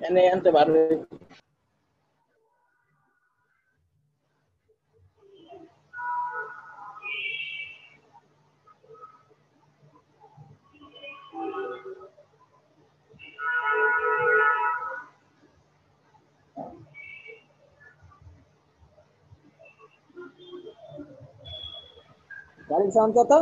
এনে আনতে পারবে। গাড়ির সাউন্ড কত?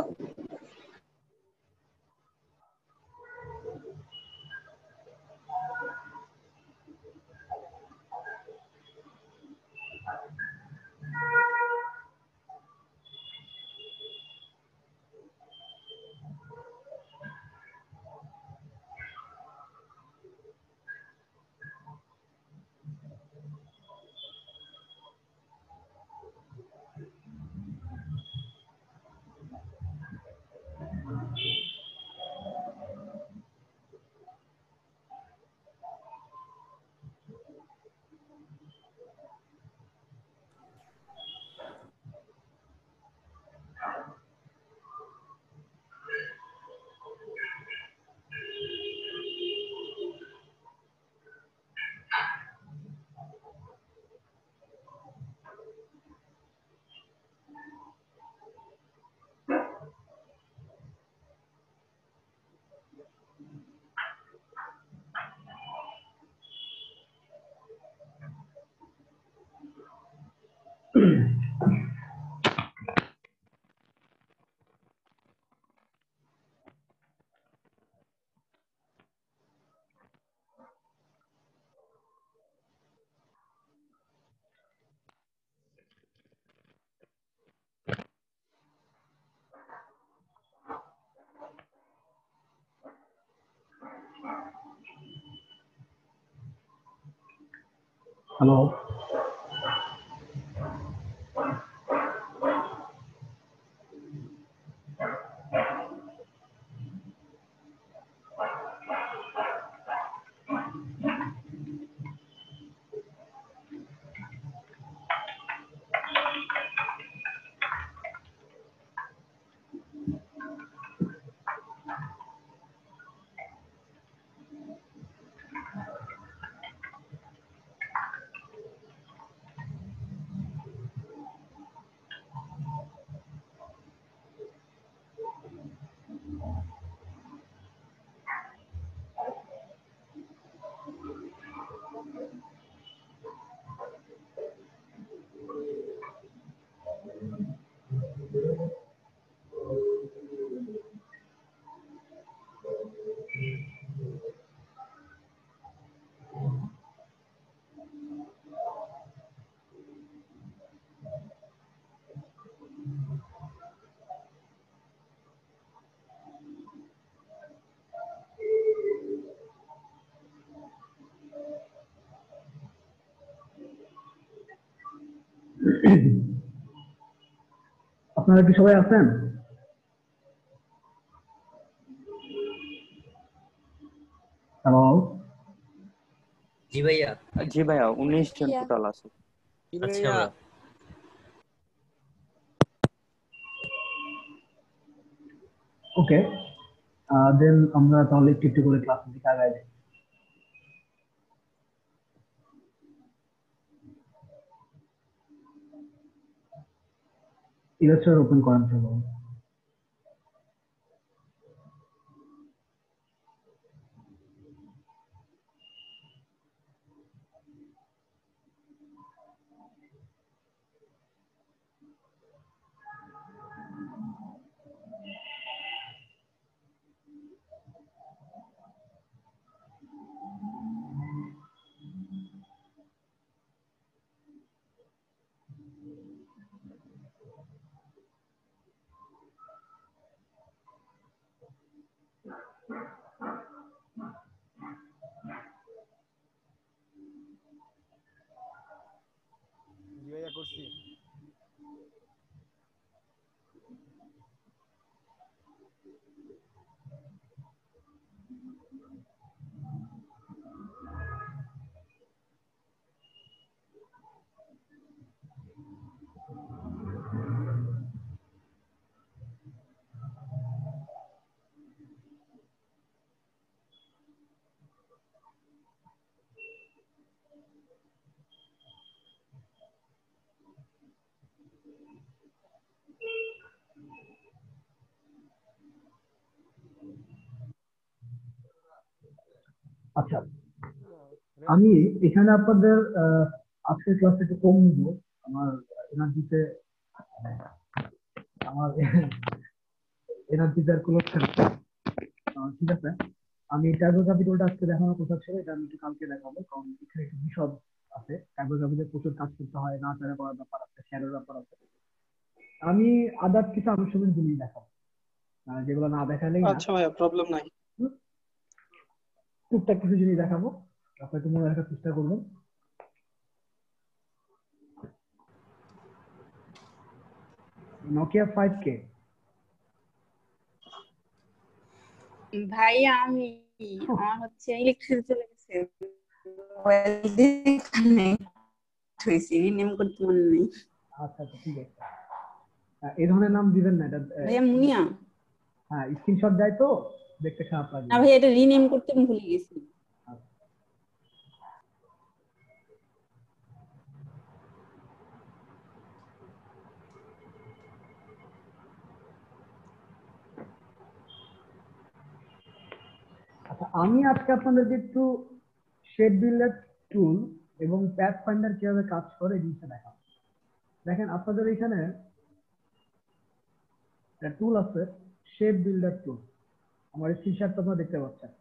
হ্যালো, আপনারা কি সবাই আছেন? হ্যালো, জি ভাইয়া। জি ভাইয়া 19 জন টোটাল আছে। আচ্ছা ভাইয়া। ওকে, দেন আমরা তাহলে একটু একটু করে ক্লাসের দিকে আগাই যাই। ইলাস্ট্রেটর ওপেন করেন চলো। করছি। আচ্ছা, আমি এখানে আপনাদের আজকের ক্লাসে একটু কম নিব। আমার এনার্জিতে আমার এনার্জিতে আর কোনো ঠিক আছে। আমি টাইগর ক্যাপিটালটা আজকে দেখানোর কথা ছিল, এটা আমি একটু কালকে দেখাবো, কারণ এখানে একটু বিশদ আছে। টাইগর ক্যাপিটালে প্রচুর কাজ করতে হয়, নাচারা করার ব্যাপার আছে, শ্যাডোর ব্যাপার আছে। আমি আদার্স কিছু আনুষঙ্গিক জিনিস দেখাবো, যেগুলো না দেখালেই না। আচ্ছা ভাইয়া, প্রবলেম নাই। টুকটাক কিছু জিনিস দেখাবো, আপনাকে মনে রাখার চেষ্টা করবেন। নোকিয়া 5K ভাইয়া আমি আমার হচ্ছে ইলেকট্রিসিটি চলে গেছে, মোবাইল দিয়ে হয়েছে, রিনেম করতে মনে নেই। আচ্ছা আচ্ছা, ঠিক আছে। এই ধরনের নাম দিবেন না, এটা ভাইয়া মুনিয়া। হ্যাঁ, স্ক্রিনশট যায় তো দেখতে খারাপ লাগে। না ভাইয়া, এটা রিনেম করতে আমি ভুলে গেছি। আচ্ছা, আমি আজকে আপনাদেরকে একটু শেপ বিল্ডার টুল এবং প্যাথ ফাইন্ডার কিভাবে কাজ করে এই জিনিসটা দেখাবো। দেখেন, আপনাদের এখানে একটা টুল আছে, শেপ বিল্ডার টুল। আমার স্ক্রিনশটটা আপনারা দেখতে পাচ্ছেন।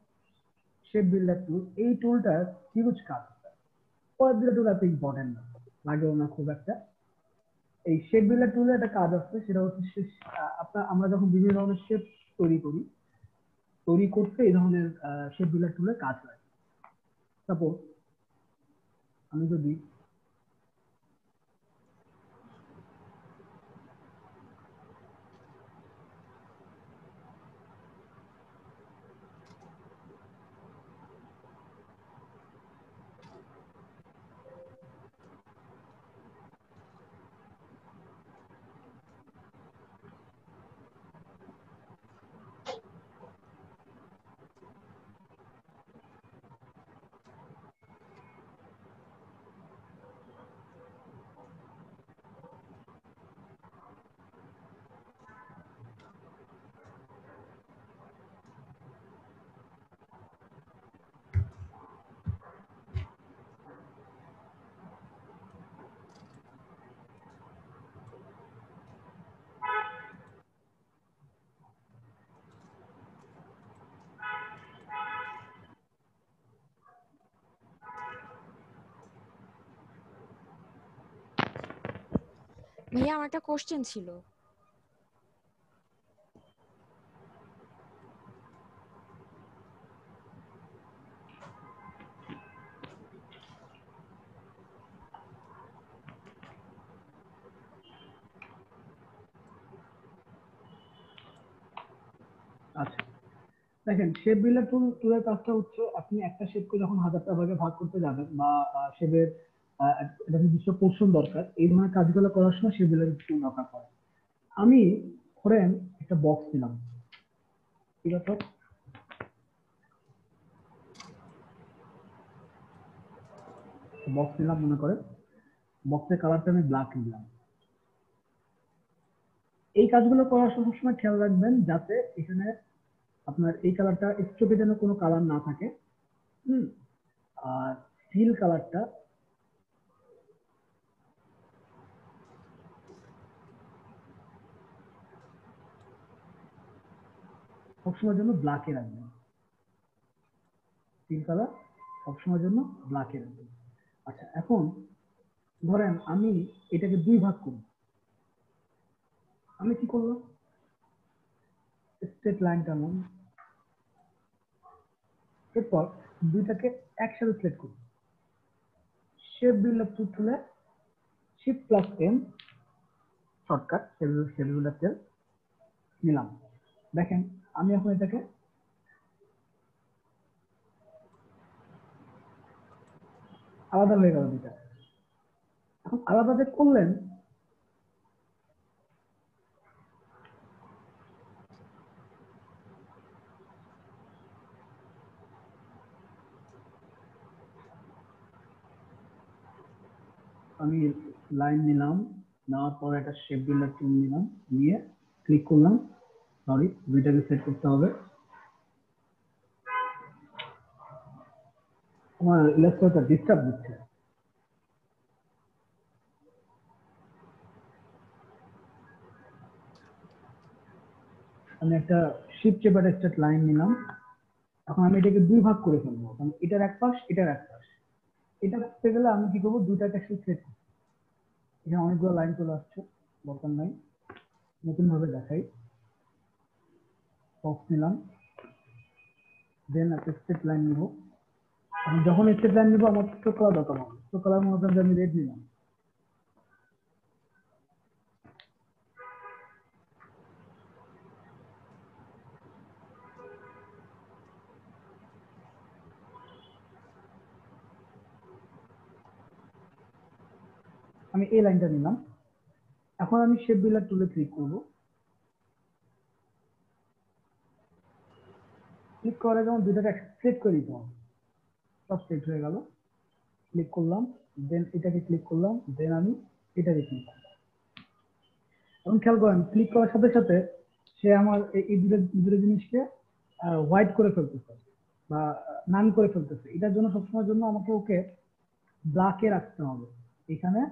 শেপ বিল্ডার টুল, এই টুলটার হিউজ কাজ আছে। পরের দিকে টুল এত ইম্পর্টেন্ট না, লাগেও না খুব একটা। এই শেপ বিল্ডার টুলের একটা কাজ আছে, সেটা হচ্ছে আমরা যখন বিভিন্ন ধরনের শেপ তৈরি করি, তৈরি করতে এই ধরনের শেপ বিল্ডার টুলের কাজ হয়। সাপোজ আমি যদি ভাইয়া আমার একটা কোশ্চেন ছিল। আচ্ছা, দেখেন, শেপ বিল্ডার টুলের কাজটা হচ্ছে, আপনি একটা শেপকে যখন 1000টা ভাগে ভাগ করতে যাবেন, বা শেপের একটা নির্দিষ্ট পোর্শন দরকার, এই ধরনের কাজগুলো করার সময় শেপ বিল্ডার টুল দরকার পড়ে। আমি ধরেন একটা বক্স নিলাম, ঠিক আছে? বক্স নিলাম, মনে করেন বক্সের কালারটা আমি ব্ল্যাক নিলাম। এই কাজগুলো করার সময় সবসময় খেয়াল রাখবেন যাতে এখানে আপনার এই কালারটা স্ট্রোকে যেন কোনো কালার না থাকে। আর ফিল কালারটা সবসময়ের জন্য ব্ল্যাকে রাখবেন। ফিল কালার সবসময়ের জন্য ব্ল্যাকে রাখবেন। আচ্ছা, এখন ধরেন আমি এটাকে দুই ভাগ করব। আমি কি করলাম? স্ট্রেট লাইন টানলাম, এরপর দুইটাকে একসাথে সিলেক্ট করব। শেপ বিল্ডার টুল তুলে shift plus M shortcut shape builder tool নিলাম। দেখেন আমি এখন এটাকে আলাদা হয়ে গেল দুটা। এখন আলাদা যে করলেন আমি লাইন নিলাম, নেওয়ার পর একটা শেপ বিল্ডার টুল নিলাম, নিয়ে ক্লিক করলাম। সরি, দুইটাকে সেট করতে হবে। আমার ইলাস্ট্রেটরটা ডিস্টার্ব দিচ্ছে। আমি একটা শিফট চেপ একটা স্ট্রেট লাইন নিলাম। এখন আমি এটাকে দুই ভাগ করে ফেলবো, কারণ এটার এক পাশ এটার এক পাশ। এটা করতে গেলে আমি কি করবো, দুইটাকে একসাথে সেট করবো। এখানে অনেকগুলো লাইন চলে আসছে, দরকার নাই, নতুন ভাবে দেখাই। বক্স নিলাম, দেন একটা স্ট্রেট লাইন নিব। আমি যখন স্ট্রেট লাইন নিব আমার স্ট্রোক করা দরকার হবে। স্ট্রোক করার মধ্যে আমি রেড নিলাম। আমি এই লাইনটা নিলাম। এখন আমি শেপ বিল্ডার টুলে ক্লিক করব। ক্লিক করে যখন দুইটাকে সেট করে দিতে হবে, সব সেট হয়ে গেল। ক্লিক করলাম, দেন এটাকে ক্লিক করলাম, দেন আমি এটাকে ক্লিক করলাম। এখন খেয়াল করেন, ক্লিক করার সাথে সাথে সে আমার এই দুটো জিনিসকে হোয়াইট করে ফেলতেছে বা নান করে ফেলতেছে। এটার জন্য সবসময়ের জন্য আমাকে ওকে ব্ল্যাকে রাখতে হবে। এখানে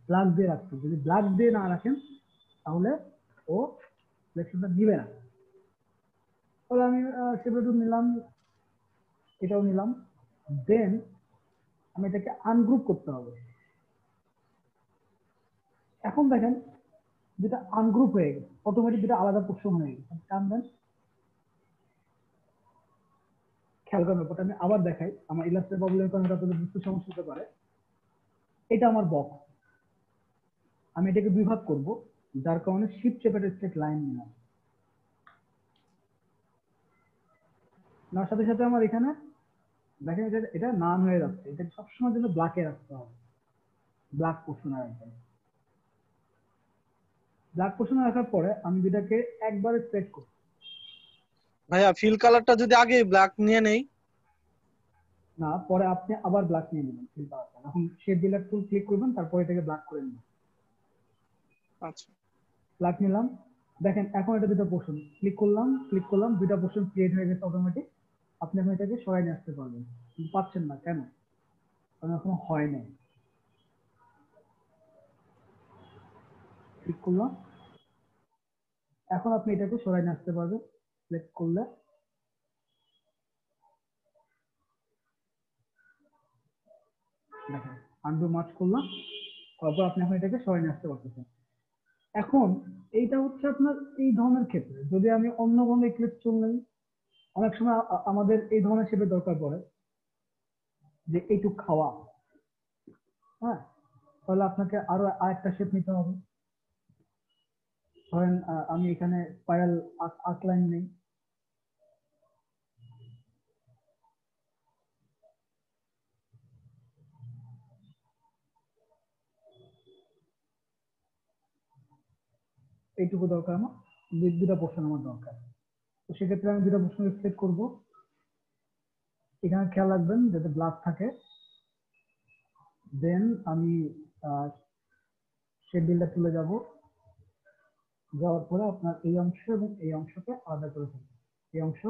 ব্ল্যাক দিয়ে রাখতে হবে। যদি ব্ল্যাক দিয়ে না রাখেন তাহলে ও সিলেকশনটা দিবে না। তাহলে আমি সেটা নিলাম, এটাও নিলাম। দেন আমি এটাকে আনগ্রুপ করতে হবে। এখন দেখেন যেটা আনগ্রুপ হয়ে গেছে, অটোমেটিক যেটা আলাদা পোর্শন হয়ে গেছে। টান দেন, খেয়াল করার ব্যাপারটা আমি আবার দেখাই। আমার ইলাস্ট্রেটর প্রবলেমের কারণে আপনাদের বুঝতে সমস্যা হতে পারে। এটা আমার বক্স, আমি এটাকে দুই ভাগ করব, যার কারণে শিফট চেপে স্ট্রেট লাইন নিলাম। নেওয়ার সাথে সাথে আমার এখানে দেখেন এটা নান হয়ে যাচ্ছে। এটা সবসময় জন্য ব্ল্যাকে রাখতে হবে, ব্ল্যাক পোর্শনে রাখবেন। ব্ল্যাক পোর্শনে রাখার পরে আমি যেটাকে একবারে সেট করব। ভাইয়া ফিল কালারটা যদি আগে ব্ল্যাক নিয়ে নেই? না, পরে আপনি আবার ব্ল্যাক নিয়ে নেবেন ফিল কালারটা। এখন শেপ বিল্ডার টুল ক্লিক করবেন, তারপরে এটাকে ব্ল্যাক করে নেবেন। আচ্ছা, ব্ল্যাক নিলাম। দেখেন এখন এটা দুটো পোর্শন, ক্লিক করলাম, দুইটা পোর্শন ক্রিয়েট হয়ে গেছে অটোমেটিক। আপনি এখন এটাকে সরাই নিয়ে আসতে পারবেন, কিন্তু পাচ্ছেন না কেন? কারণ এখনো হয় নাই। ক্লিক করলাম, এখন আপনি এটাকে সরাই নিয়ে আসতে পারবেন। সিলেক্ট করলে দেখেন আনডু মার্চ করলাম, তারপর আপনি এখন এটাকে সরাই নিয়ে আসতে পারতেছেন। এখন এইটা হচ্ছে আপনার এই ধরনের ক্ষেত্রে। যদি আমি অন্য কোনো এক্লিপস টুল নেই, অনেক সময় আমাদের এই ধরনের শেপের দরকার পড়ে, যে এইটুক খাওয়া, হ্যাঁ, তাহলে আপনাকে আরো আরেকটা শেপ নিতে হবে। ধরেন আমি এখানে স্পাইরাল আর্ক লাইন নেই, এইটুকু দরকার আমার, দুটা পোর্শন আমার দরকার। তো সেক্ষেত্রে আমি দুটা পোর্শন সিলেক্ট করব। এখানে খেয়াল রাখবেন যাতে ব্ল্যাক থাকে। দেন আমি শেপ বিল্ডার তুলে যাব। যাওয়ার পরে আপনার এই অংশ এবং এই অংশকে আলাদা করে ফেলবেন। এই অংশ,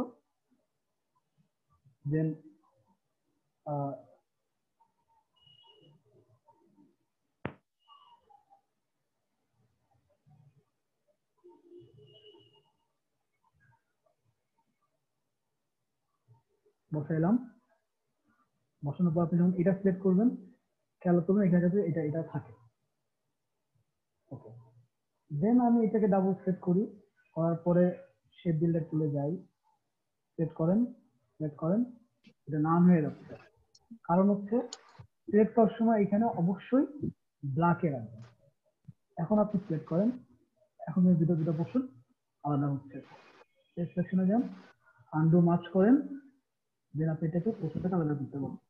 দেন বসাইলাম। বসানোর পর আপনি যখন এটা সিলেক্ট করবেন, খেয়াল করবেন এখানে যাতে এটা থাকে। ওকে, দেন আমি এটাকে ডাবল সেট করি। করার পরে শেপ বিল্ডার তুলে যাই, সেট করেন, এটা নান হয়ে যাচ্ছে। কারণ হচ্ছে সিলেক্ট করার সময় এখানে অবশ্যই ব্ল্যাকে রাখবেন। এখন আপনি সিলেক্ট করেন, এখন এই দুটো পোর্শন আলাদা হচ্ছে। সেকশনে যান, আনডু মার্চ করেন, দেন আপনি এটাকে পোর্শনটাকে আলাদা করতে পারবেন।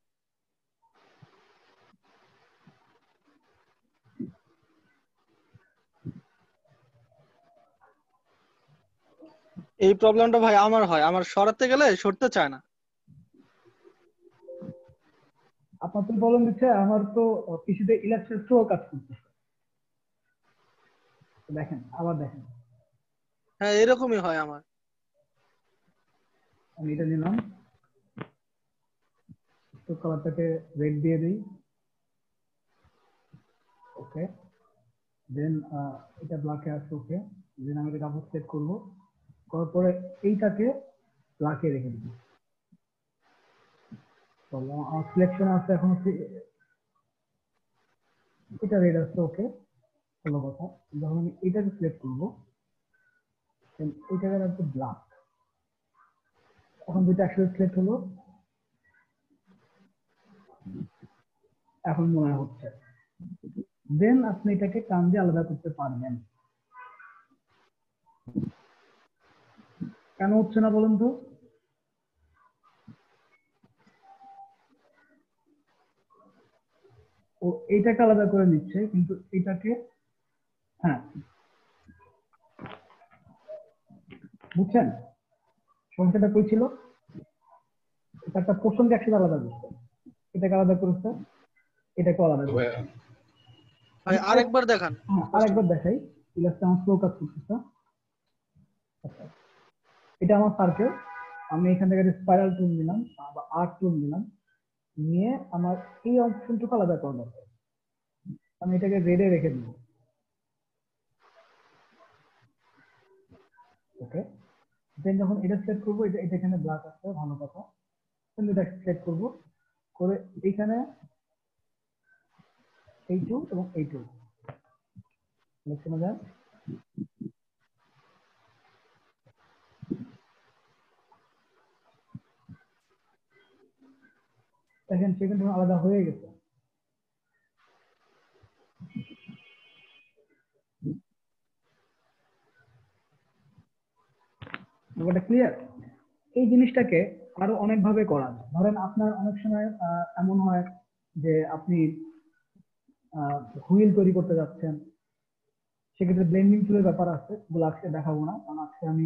এই প্রবলেমটা ভাই আমার হয়, আমার সরাতে গেলে সরতে চায় না। আপনার তো প্রবলেম দিচ্ছে, আমার তো পিসিতে ইলাস্ট্রেটর কাজ করতেছে। দেখেন, আবার দেখেন, হ্যাঁ এরকমই হয় আমার। আমি এটা নিলাম, তো কালারটাকে রেড দিয়ে দিই, ওকে, দেন এটা ব্ল্যাকে আসছে, ওকে, দেন আমি এটা ডাবল সেট করবো, করার পরে এইটাকে ব্ল্যাকে রেখে দিব। তো আমার সিলেকশন আছে এখন হচ্ছে এটা রেড আসছে, ওকে, ভালো কথা। যখন আমি এটাকে সিলেক্ট করবো, এইটাকে রাখবো ব্ল্যাক। এখন দুইটা একসাথে সিলেক্ট হলো, এখন মনে হচ্ছে, দেন আপনি এটাকে টান দিয়ে আলাদা করতে পারবেন। কেন হচ্ছে না বলুন তো? ও এইটাকে আলাদা করে নিচ্ছে, কিন্তু এটাকে, হ্যাঁ বুঝছেন সমস্যাটা কই ছিল? এটা একটা পোর্শনকে একসাথে আলাদা করছে, এটাকে আলাদা করেছে, এটাকে আলাদা করছে। ভাই আরেকবার দেখান। হ্যাঁ আরেকবার দেখাই, ইলাস্ট্রেটর আমার স্লো কাজ করতেছে। আচ্ছা, এটা আমার সার্কেল, আমি এখান থেকে স্পাইরাল টুল নিলাম বা আর্ট টুল নিলাম, নিয়ে আমার এই অপশনটুকু আলাদা করা দরকার। আমি এটাকে রেডে রেখে দিব, ওকে, দেন যখন এটা সিলেক্ট করবো, এটা এটা এখানে ব্ল্যাক আসছে, ভালো কথা, কিন্তু এটা সিলেক্ট করবো করে এইখানে এই টুল এবং এই টুল সিলেকশনে যান, দেখেন সে কিন্তু আলাদা হয়ে গেছে। ব্যাপারটা ক্লিয়ার? এই জিনিসটাকে আরো অনেক ভাবে করা যায়। ধরেন আপনার অনেক সময় এমন হয় যে আপনি হুইল তৈরি করতে যাচ্ছেন, সেক্ষেত্রে ব্লেন্ডিং টুলের ব্যাপার আছে, ওগুলো আজকে দেখাবো না, কারণ আজকে আমি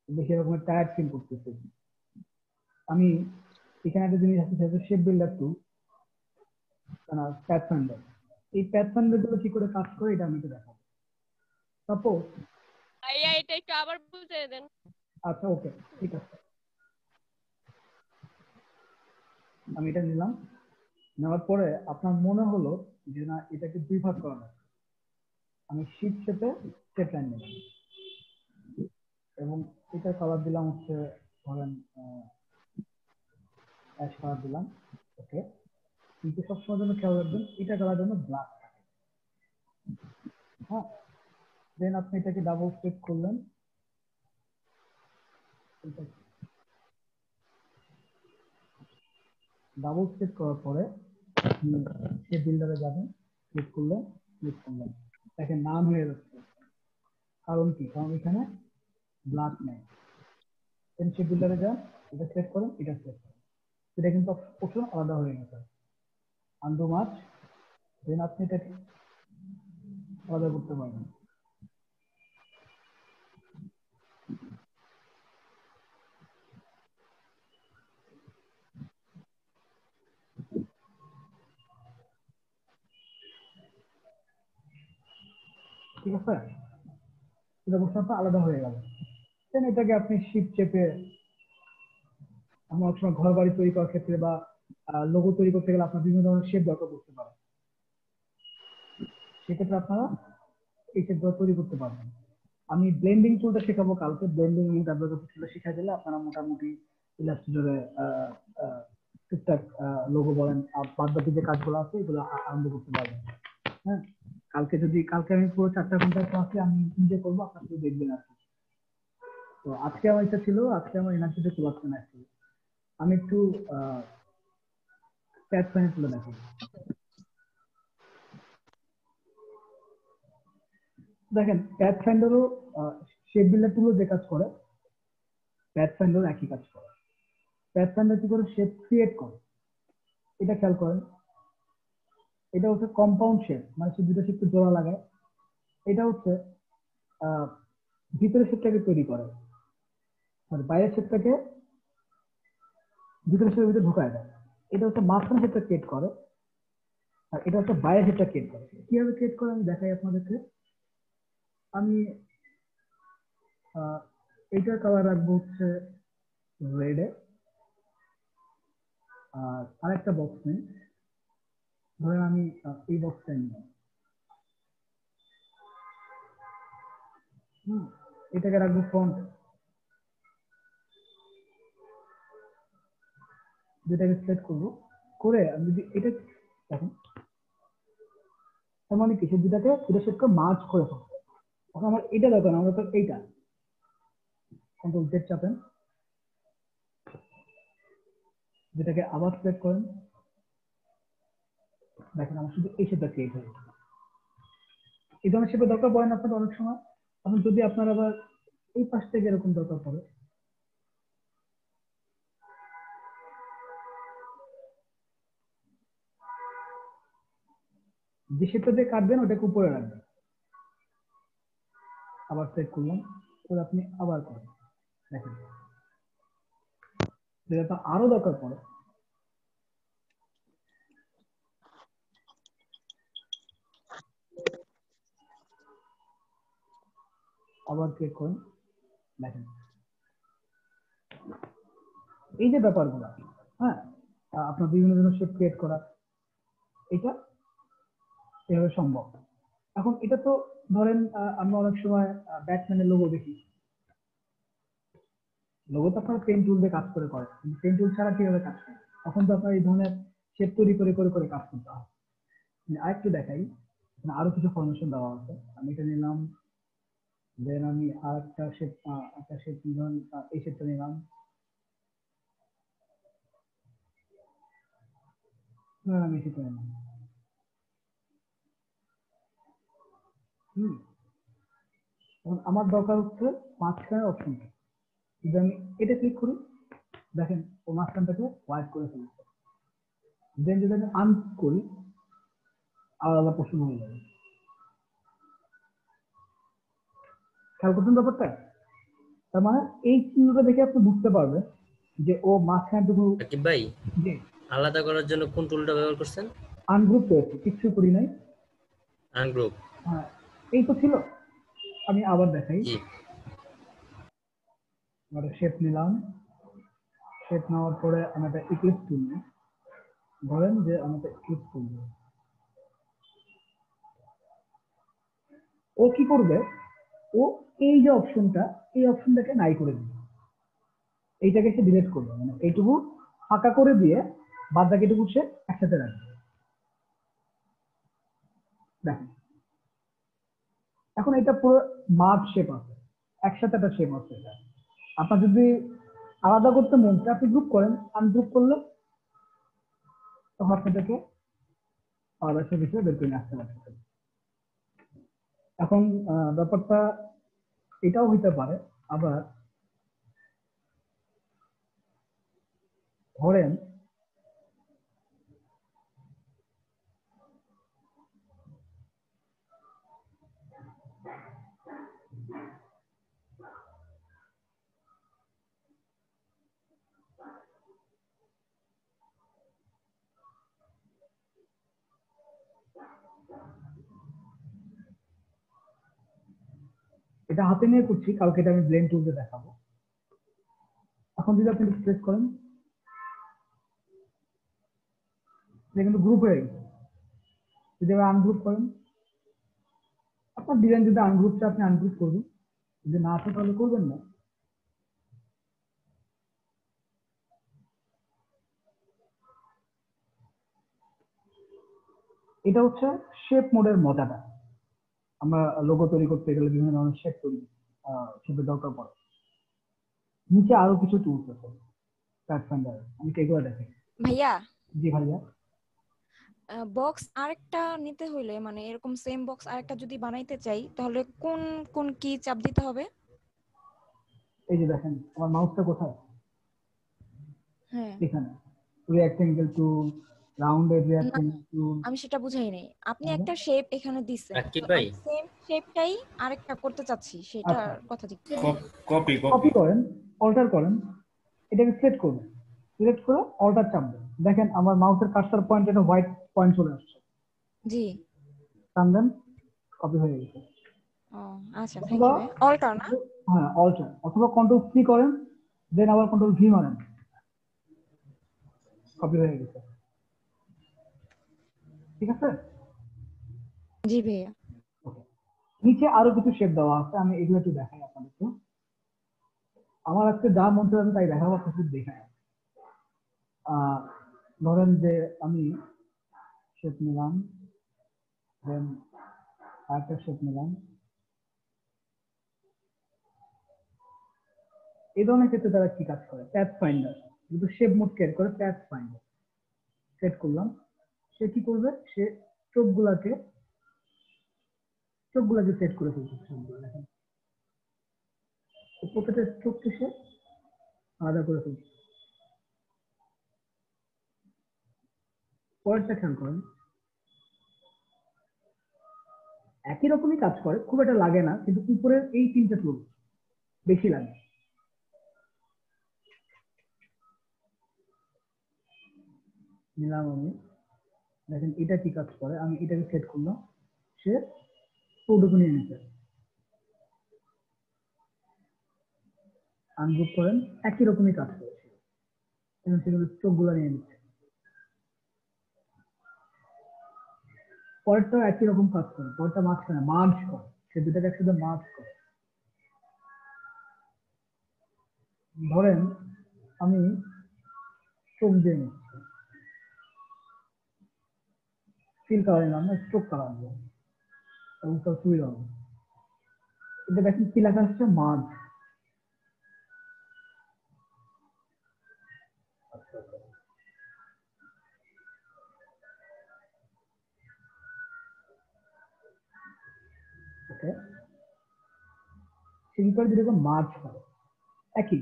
বেশি রকমের টায়ার্ড ফিল করতেছি। আমি এখানে একটা জিনিস আছে, সেটা হচ্ছে শেপ বিল্ডার টুল, প্যাথ ফাইন্ডার। এই প্যাথ ফাইন্ডার গুলো কি করে কাজ করে এটা আমি একটু দেখাবো। সাপোজ, ভাইয়া এটা একটু আবার বুঝিয়ে দেন। আচ্ছা ওকে, ঠিক আছে, আমি এটা নিলাম, নেওয়ার পরে আপনার মনে হলো যে না এটাকে দুই ভাগ করা যায়, আমি শিট শেপে স্টেপ লাইন নিলাম এবং এটা কালার দিলাম হচ্ছে ধরেন অ্যাশ কালার দিলাম, ওকে, কিন্তু সবসময় জন্য খেয়াল রাখবেন এটা কালার জন্য ব্ল্যাক থাকে। হ্যাঁ, দেন আপনি এটাকে ডাবল স্টেপ করলেন, ডাবল স্টেপ করার পরে আপনি সে বিল্ডারে যাবেন, ক্লিক করলেন, ক্লিক করলেন, দেখেন নাম হয়ে যাচ্ছে। কারণ কি? কারণ এখানে ব্ল্যাক নেই। দেন সে বিল্ডারে যান, এটা সেট করেন, এটা সেট করেন, এটা কিন্তু অপশন আলাদা হয়ে গেছে। আনডু মার্চ, দেন আপনি এটাকে আলাদা করতে পারবেন। ঠিক আছে, এটা অবস্থাটা আলাদা হয়ে গেল। দেন এটাকে আপনি শিফট চেপে, আমরা অনেক সময় ঘর বাড়ি তৈরি করার ক্ষেত্রে বা লোগো তৈরি করতে গেলে আপনার বিভিন্ন ধরনের শেপ দরকার পড়তে পারে, সেক্ষেত্রে আপনারা এই শেপগুলো তৈরি করতে পারবেন। আমি ব্লেন্ডিং টুলটা শেখাবো কালকে, ব্লেন্ডিং এবং ট্যাবলেট টুলটা শিখা দিলে আপনারা মোটামুটি ইলাস্ট্রেটরে টুকটাক লোগো বলেন আর বাদ বাকি যে কাজগুলো আছে এগুলো আরম্ভ করতে পারবেন। হ্যাঁ, কালকে আমি পুরো 4টা ঘন্টার ক্লাসে আমি নিজে করবো, আপনারা শুধু দেখবেন আর কি। তো আজকে আমার ইচ্ছা ছিল, আজকে আমার এনার্জিতে চলে আসছে না, আমি একটু প্যাথ ফাইন্ডার তুলে দেখি। দেখেন প্যাথফাইন্ডারও শেপ বিল্ডার টুলও যে কাজ করে, প্যাথফাইন্ডারও একই কাজ করে। প্যাথফাইন্ডার কি করে শেপ ক্রিয়েট করে, এটা খেয়াল করেন। এটা হচ্ছে কম্পাউন্ড শেপ, মানে সে দুটো শেপকে জোড়া লাগায়। এটা হচ্ছে ভিতরের শেপটাকে তৈরি করে, মানে বাইরের শেপটাকে ভিতরের শেপের ভিতরে ঢুকায় দেয়। এটা হচ্ছে মাঝখানে শেপটা ক্রিয়েট করে, আর এটা হচ্ছে বাইরের শেপটা ক্রিয়েট করে। কিভাবে ক্রিয়েট করে আমি দেখাই আপনাদেরকে। আমি এইটার কালার রাখবো হচ্ছে রেডে, আর আরেকটা বক্স নেই, ধরেন আমি এই বক্সটা নিলাম, এটাকে রাখবো ফ্রন্ট, যেটাকে সেট করবো করে আমি যদি এটা দেখেন, তার মানে কি সে দুটাকে দুটো সেটকে মার্জ করে ফেলবো। এখন আমার এটা দরকার না, আমরা তো এইটা কন্ট্রোল জেড চাপেন, যেটাকে আবার সিলেক্ট করেন, দেখেন আমার শুধু এই শেপটা ক্রিয়েট হয়ে গেছে। এই ধরনের শেপের দরকার পড়ে না আপনাদের অনেক সময়। এখন যদি আপনার আবার এই পাশ থেকে এরকম দরকার পড়ে, যে শেপটা দিয়ে কাটবেন ওটাকে উপরে রাখবেন, আবার সেট করলাম, তাহলে আপনি আবার করেন, দেখেন যেটা আরো দরকার পড়ে আবার ক্লিক করেন, দেখেন এই যে ব্যাপারগুলো, হ্যাঁ আপনার বিভিন্ন ধরনের শেপ ক্রিয়েট করা, এটা এভাবে সম্ভব। এখন এটা তো ধরেন আমরা অনেক সময় ব্যাটম্যানের লোগো দেখি, লোগো তো আপনার পেন টুল দিয়ে কাজ করে কিন্তু পেন টুল ছাড়া কিভাবে কাজ করে, তখন তো আপনার এই ধরনের শেপ তৈরি করে করে করে কাজ করতে হয়। আরেকটু দেখাই, আরো কিছু ফরমেশন দেওয়া আছে। আমি এটা নিলাম, দেন আমি আরেকটা শেপ, একটা শেপ নিলাম, এই শেপটা নিলাম, আমি শেপটা নিলাম। এখন আমার দরকার হচ্ছে মাঝখানের অপশনটা, যদি আমি এটা ক্লিক করি, দেখেন ও মাঝখানটাকে হোয়াইট করে ফেলছে। দেন যদি আমি আনক্লিক করি, আলাদা পোর্শন হয়ে যাবে। খেয়াল করছেন ব্যাপারটা? তার মানে এই চিহ্নটা দেখে আপনি বুঝতে পারবেন যে ও মাঝখানটুকু। সাকিব ভাই, আলাদা করার জন্য কোন টুলটা ব্যবহার করছেন? আনগ্রুপ করেছি, কিছু করি নাই। আনগ্রুপ, হ্যাঁ এই তো ছিল। আমি আবার দেখাই, শেপ নিলাম, শেপ নেওয়ার পরে আমি একটা ইক্লিপস টুল নিই, ধরেন যে আমি একটা ইক্লিপস টুল নিই। ও কি করবে, ও এই যে অপশনটা, এই অপশনটাকে নাই করে দিবে, এইটাকে সে ডিলিট করবে, মানে এইটুকু ফাঁকা করে দিয়ে বাদ বাকিটুকু সে একসাথে রাখবে। দেখেন এখন এটা পুরো মার্জ শেপ আছে, একসাথে একটা শেপ আছে। আপনার যদি আলাদা করতে মন চায় আপনি গ্রুপ করেন, আনগ্রুপ করলে তখন আপনাদেরকে আলাদা শেপ হিসেবে বের করে নিয়ে আসতে পারবেন। এখন ব্যাপারটা এটাও হইতে পারে, আবার ধরেন এটা হাতে নিয়ে করছি, কালকে এটা আমি ব্লেন্ড টুলসে দেখাবো। এখন যদি আপনি প্রেস করেন, এটা কিন্তু গ্রুপ হয়ে গেছে। যদি আপনি আনগ্রুপ করেন, আপনার ডিজাইন যদি আনগ্রুপ চায় আপনি আনগ্রুপ করবেন, যদি না আছে তাহলে করবেন না। এটা হচ্ছে শেপ মোডের মজাটা। আমরা লোগো তৈরি করতে গেলে বিভিন্ন ধরনের শেপ তৈরি শেপের দরকার পড়ে। নিচে আরো কিছু টুলস আছে প্যাথফাইন্ডার, আমি এগুলো দেখাই। ভাইয়া জি ভাইয়া। বক্স আরেকটা নিতে হইলে মানে এরকম সেম বক্স আরেকটা যদি বানাইতে চাই তাহলে কোন কোন কি চাপ দিতে হবে? এই যে দেখেন আমার মাউসটা কোথায়, হ্যাঁ এখানে রেক্টেঙ্গেল টুল, রাউন্ডেড না, রেক্টেঙ্গেল টুল। আমি সেটা বুঝাই নাই। আপনি একটা শেপ এখানে দিছেন, রাকিব তো ভাই, আমি সেম শেপটাই আরেকটা করতে চাচ্ছি, সেটার আচ্ছা, কথা জিজ্ঞেস। কপি কপি কপি করেন, অল্টার করেন, এটাকে সিলেক্ট করবেন, সিলেক্ট করে অল্টার চাপ দেন। দেখেন আমার মাউসের কার্সার পয়েন্ট এটা হোয়াইট পয়েন্ট চলে আসছে, জি। টান দেন, কপি হয়ে গেছে। ও আচ্ছা, থ্যাংক অথবা ইউ ভাই। অল্টার না? হ্যাঁ অল্টার, অথবা কন্ট্রোল সি করেন, দেন আবার কন্ট্রোল ভি মারেন, কপি হয়ে গেছে। ঠিক আছে, জি ভাইয়া। ওকে। নিচে আরো কিছু শেপ দেওয়া আছে, আমি এগুলো একটু দেখাই আপনাদেরকে। আমার আজকে যা মন চায় আমি তাই দেখাবো, কিছু দেখাই। ধরেন যে আমি শেপ নিলাম, দেন আরেকটা শেপ নিলাম। এই ধরনের ক্ষেত্রে তারা কি কাজ করে, প্যাথ ফাইন্ডার, যদি শেপ মোড ক্রিয়েট করে প্যাথ ফাইন্ডার সেট করলাম। সে কি করবে, সে চোখগুলাকে চোখগুলাকে সেট করে ফেলছে সবগুলো। দেখেন প্রত্যেকটা চোখকে সে আলাদা করে ফেলছে। পরেরটা খেয়াল করেন, একই রকমই কাজ করে, খুব একটা লাগে না, কিন্তু উপরের এই তিনটা চুল বেশি লাগে। নিলাম আমি, দেখেন এটা কি কাজ করে, আমি এটাকে সেট করলাম, সে চৌটুকু নিয়ে নিতে। আনগ্রুপ করেন, একই রকমই কাজ করে, সেগুলো চোখগুলো নিয়ে নিচ্ছে। পরেরটা একই রকম কাজ করে, পরেরটা মাঝখানে মার্জ করে, সে দুটাকে একসাথে মার্জ করে। ধরেন আমি চোখ দিয়ে নিচ্ছি, ফিল কালার নিলাম না, চোখ কালার নিলাম এবং তার চুল রঙ। এটা দেখেন কি লেখা হচ্ছে, মার্জ। ওকে, সিম্পল যেরকম মার্জ করে একই।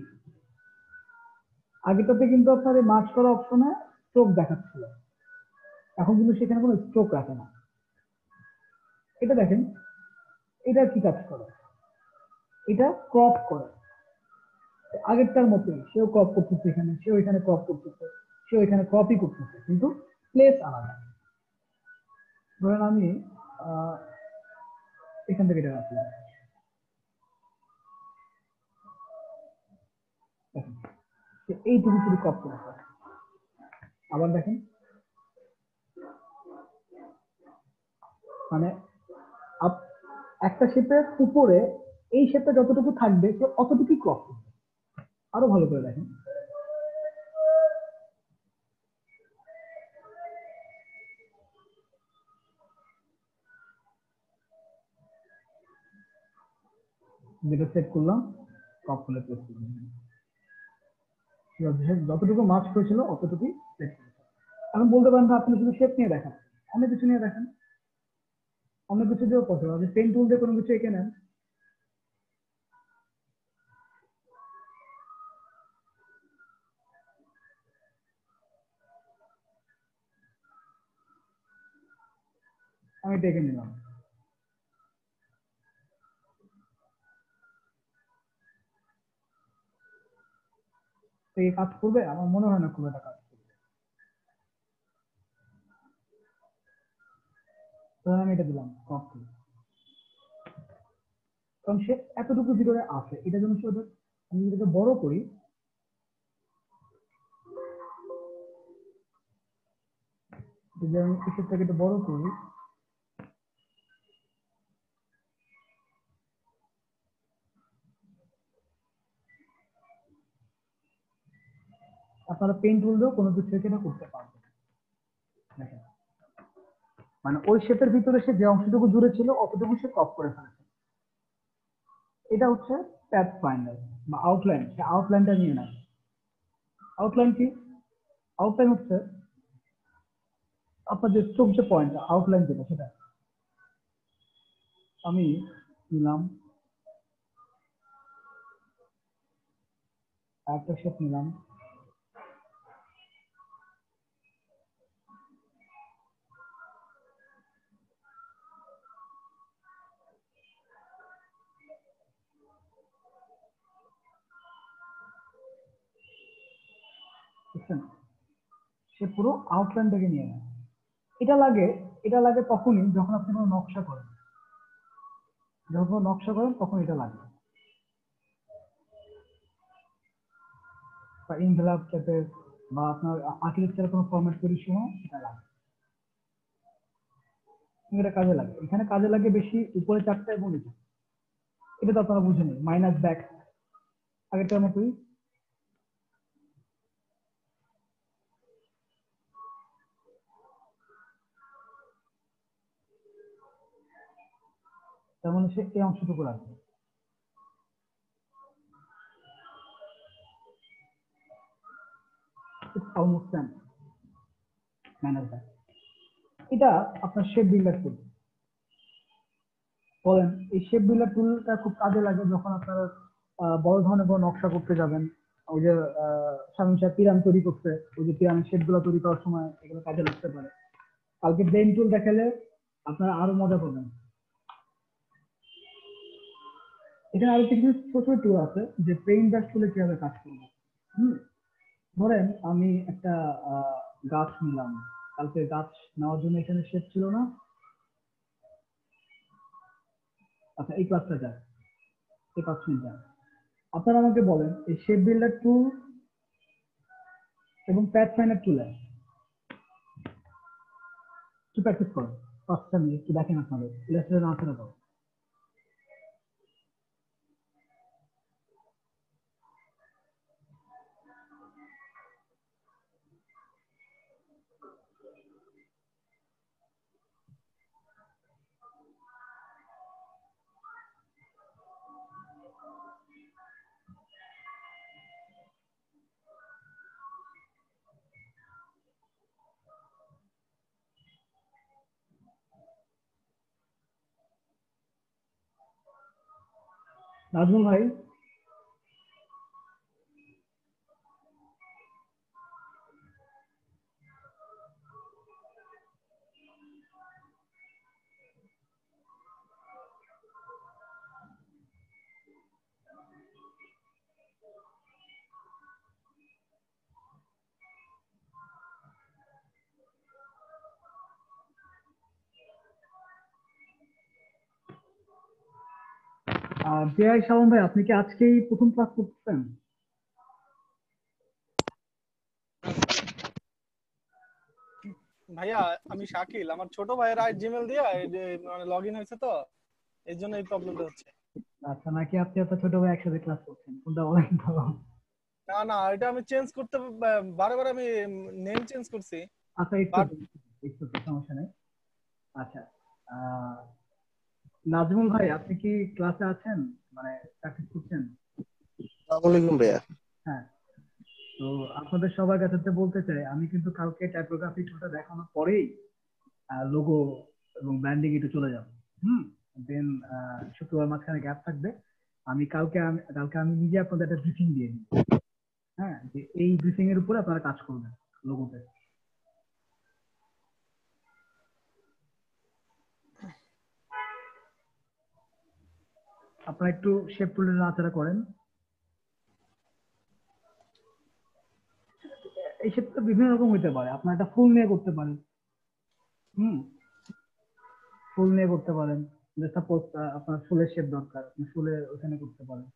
আগেটাতে কিন্তু আপনার এই মার্জ করা অপশনে চোখ দেখাচ্ছিল, এখন কিন্তু সেখানে কোনো চোখ রাখে না। এটা দেখেন, এটা কি কাজ করে, এটা ক্রপ করে, আগেরটার মতোই সেও ক্রপ করতেছে, এখানে সেও এখানে ক্রপ করতেছে, সেও এখানে ক্রপই করতেছে, কিন্তু প্লেস আলাদা। ধরেন আমি এখান থেকে এটা রাখলাম, দেখেন এইটুকু শুধু ক্রপ করেছে। আবার দেখেন, মানে একটা শেপের উপরে এই শেপটা যতটুকু থাকবে সে অতটুকুই ক্রপ করবে। আরো ভালো করে দেখেন, যেটা সেট করলাম, ক্রপ করে প্লেস করলাম, যতটুকু মার্ক করেছিল অতটুকুই সেট করেছে। এখন বলতে পারেন আপনি শুধু শেপ নিয়ে দেখান, অন্য কিছু নিয়ে দেখেন, অন্য কিছু দিয়েও পসিবল। আপনি পেন টুল দিয়ে কোনো কিছু এঁকে নেন, আমি এটা এঁকে নিলাম। তো এই কাজ করবে? আমার মনে হয় না খুব একটা কাজ করবে। তাহলে আমি এটা দিলাম ক্রপ করে, কারণ সে এতটুকু ভিতরে আছে, এটা যেন সে আমি যদি এটা বড় করি, যদি আমি এই শেপটাকে একটু বড় করি, আপনারা পেন টুল দিয়েও কোনো কিছু এটা করতে পারবেন। দেখেন, মানে ওই শেপের ভিতরে সে যে অংশটুকু জুড়ে ছিল অতটুকু সে ক্রপ করে ফেলেছে। এটা হচ্ছে প্যাথ ফাইন্ডার বা আউটলাইন। সে আউটলাইনটা নিয়ে নেয়। আউটলাইন কি? আউটলাইন হচ্ছে আপনার যে চোখ যে পয়েন্ট আউটলাইন যেটা সেটা আমি নিলাম, একটা শেপ নিলাম, বুঝছেন? সে পুরো আউটলাইনটাকে নিয়ে নেয়। এটা লাগে, এটা লাগে তখনই যখন আপনি কোনো নকশা করেন, যখন কোনো নকশা করেন তখন এটা লাগে, বা ইনভেলপ টাইপের বা আপনার আর্কিটেকচারের কোনো ফরম্যাট তৈরির সময় এটা লাগে, এটা কাজে লাগে। এখানে কাজে লাগে বেশি উপরে চারটা এবং নিচে, এটা তো আপনারা বুঝে নেই, মাইনাস ব্যাক আগেরটার মতোই। তার মানে সে এই অংশটুকু রাখবে, অলমোস্ট সেম, মাইনাস ব্যাক। এটা আপনার শেপ বিল্ডার টুল বলেন। এই শেপ বিল্ডার টুলটা খুব কাজে লাগে যখন আপনারা বড় ধরনের কোনো নকশা করতে যাবেন। ওই যে শামীম সাহেব পিরামিড তৈরি করতে, ওই যে পিরামিড শেপ গুলো তৈরি করার সময় এগুলো কাজে লাগতে পারে। কালকে ব্রেন টুল দেখালে আপনারা আরো মজা পাবেন। এখানে আরো কিছু ছোট টুল আছে যে পেইন্ট ব্রাশ টুলে কিভাবে কাজ করবো। ধরেন আমি একটা গাছ নিলাম, কালকে গাছ নেওয়ার জন্য এখানে শেপ ছিল না। আচ্ছা এই ক্লাসটা যাক, এই 5 মিনিট যাক। আপনারা আমাকে বলেন এই শেপ বিল্ডার টুল এবং প্যাথ ফাইন্ডার টুলে একটু প্র্যাকটিস করেন, 5টা মিনিট একটু দেখেন আপনাদের লেসনের আনসার দাও। নাজমুল ভাই, জেআই শাওন ভাই, আপনি কি আজকেই প্রথম ক্লাস করতেছেন? ভাইয়া আমি শাকিল, আমার ছোট ভাইয়ের জিমেল দিয়ে মানে লগ ইন হয়েছে তো, এই জন্য এই প্রবলেমটা হচ্ছে। আচ্ছা, নাকি আপনি আপনার ছোট ভাই একসাথে ক্লাস করছেন, কোনটা বলেন তো? না না, এটা আমি চেঞ্জ করতে বারবার আমি নেম চেঞ্জ করছি আচ্ছা একটু বাট একটু সমস্যা নেই। আচ্ছা, আহ নাজমুল ভাই, আপনি কি ক্লাসে আছেন, মানে প্র্যাকটিস করছেন? আসসালামু আলাইকুম ভাইয়া। হ্যাঁ, তো আপনাদের সবার কাছে তো বলতে চাই, আমি কিন্তু কালকে টাইপোগ্রাফি টুলটা দেখানোর পরেই লোগো এবং ব্র্যান্ডিং একটু চলে যাবো। হুম, দেন শুক্রবার মাঝখানে গ্যাপ থাকবে। কালকে আমি নিজে আপনাদের একটা ব্রিফিং দিয়ে দিই। হ্যাঁ, যে এই ব্রিফিং এর উপরে আপনারা কাজ করবেন লোগোতে। আপনারা একটু শেপ টুলের নাড়াচাড়া করেন। এই শেপটা বিভিন্ন রকম হইতে পারে, আপনার একটা ফুল নিয়ে করতে পারেন। হুম, ফুল নিয়ে করতে পারেন। যে সাপোজ আপনার ফুলের শেপ দরকার, আপনি ফুলের ওখানে করতে পারেন।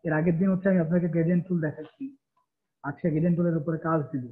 এর আগের দিন হচ্ছে আমি আপনাকে গ্রেডিয়েন্ট টুল দেখাচ্ছি, আজকে গ্রেডিয়েন্ট টুলের উপরে কাজ দিব।